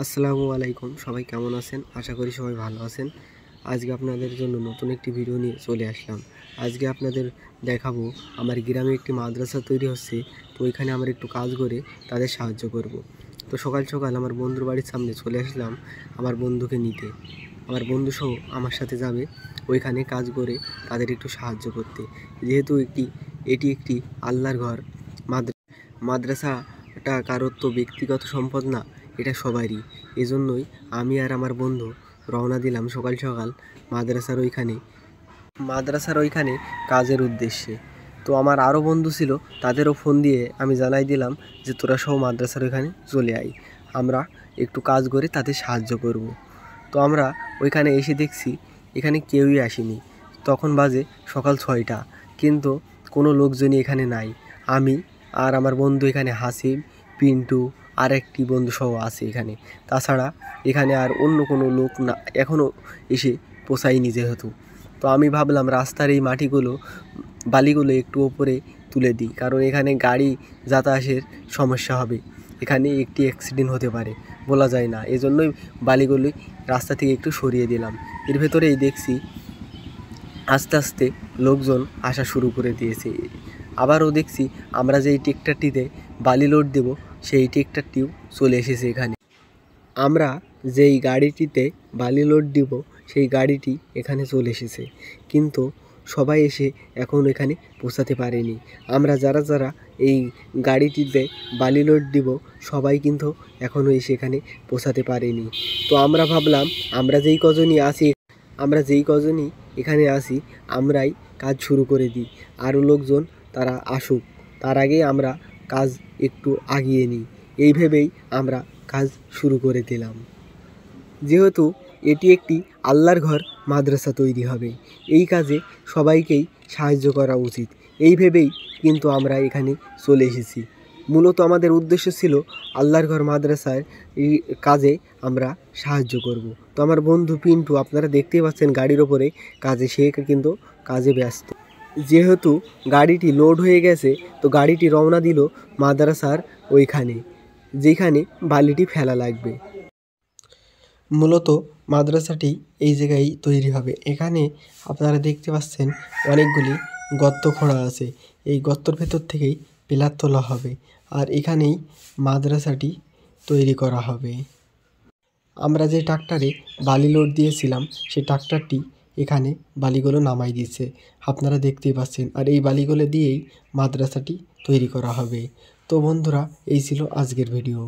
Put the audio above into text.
আসসালামু আলাইকুম, সবাই কেমন আছেন? আশা করি সবাই ভালো আছেন। আজকে আপনাদের জন্য নতুন একটি ভিডিও নিয়ে চলে আসলাম। আজকে আপনাদের দেখাবো আমার গ্রামে একটি মাদ্রাসা তৈরি হচ্ছে, তো ওইখানে আমরা একটু কাজ করে তাদের সাহায্য করব। তো সকাল সকাল আমার বন্ধুর বাড়ির সামনে চলে আসলাম আমার বন্ধুকে নিতে। আমার বন্ধু সহ আমার সাথে যাবে ওইখানে কাজ করে তাদের একটু সাহায্য করতে। যেহেতু এটি একটি আল্লাহর ঘর, মাদ্রাসাটা কারোর তো ব্যক্তিগত সম্পদ না, এটা সবারই। এজন্যই আমি আর আমার বন্ধু রওনা দিলাম সকাল সকাল মাদ্রাসার ওইখানে কাজের উদ্দেশ্যে। তো আমার আরও বন্ধু ছিল, তাদেরও ফোন দিয়ে আমি জানাই দিলাম যে তোরা সব মাদ্রাসার ওইখানে চলে আয়, আমরা একটু কাজ করে তাদের সাহায্য করব। তো আমরা ওইখানে এসে দেখছি এখানে কেউই আসেনি। তখন বাজে সকাল 6টা, কিন্তু কোনো লোকজনই এখানে নাই। আমি আর আমার বন্ধু এখানে হাসিব, পিন্টু আর একটি বন্ধু সহ আছে এখানে। তাছাড়া এখানে আর অন্য কোনো লোক না এখনও এসে পৌঁছায়নি যেহেতু। তো আমি ভাবলাম রাস্তার এই বালিগুলো একটু ওপরে তুলে দিই, কারণ এখানে গাড়ি যাতায়াতের সমস্যা হবে, এখানে একটি অ্যাক্সিডেন্ট হতে পারে, বলা যায় না। এজন্যই বালিগুলি রাস্তা থেকে একটু সরিয়ে দিলাম। এর ভেতরেই দেখছি আস্তে আস্তে লোকজন আসা শুরু করে দিয়েছে। আবারও দেখছি আমরা যেই ট্রেক্টরটিতে বালি লোড দেব সেই ট্রেক্টরটিও চলে এসেছে এখানে। আমরা যেই গাড়িটিতে বালি লোড দিব সেই গাড়িটি এখানে চলে এসেছে, কিন্তু সবাই এসে এখন এখানে পৌঁছাতে পারেনি। আমরা যারা এই গাড়িটিতে বালি লোড দিব সবাই কিন্তু এখনও এসে এখানে পৌঁছাতে পারেনি। তো আমরা ভাবলাম আমরা যেই কজনই এখানে আসি আমরাই কাজ শুরু করে দিই, আরও লোকজন তারা আসুক, তার আগেই আমরা কাজ একটু আগিয়ে নিই। এই ভেবেই আমরা কাজ শুরু করে দিলাম। যেহেতু এটি একটি আল্লাহর ঘর, মাদ্রাসা তৈরি হবে, এই কাজে সবাইকেই সাহায্য করা উচিত, এই ভেবেই কিন্তু আমরা এখানে চলে এসেছি। মূলত আমাদের উদ্দেশ্য ছিল আল্লাহর ঘর মাদ্রাসার এই কাজে আমরা সাহায্য করব। তো আমার বন্ধু পিন্টু আপনারা দেখতেই পাচ্ছেন গাড়ির ওপরে সে কিন্তু কাজে ব্যস্ত। যেহেতু গাড়িটি লোড হয়ে গেছে, তো গাড়িটি রওনা দিল মাদ্রাসার ওইখানে, যেখানে বালিটি ফেলা লাগবে। মূলত মাদ্রাসাটি এই জায়গায় তৈরি হবে। এখানে আপনারা দেখতে পাচ্ছেন অনেকগুলি গর্ত খোঁড়া আছে, এই গর্তর ভেতর থেকেই পিলার তোলা হবে, আর এখানেই মাদ্রাসাটি তৈরি করা হবে। আমরা যে ট্রাক্টরে বালি লোড দিয়েছিলাম সেই ট্রাক্টরটি এখানে বালিগুলো নামাই দিচ্ছে, আপনারা দেখতেই পাচ্ছেন। আর এই বালিগুলো দিয়েই মাদ্রাসাটি তৈরি করা হবে। তো বন্ধুরা, এই ছিল আজকের ভিডিও।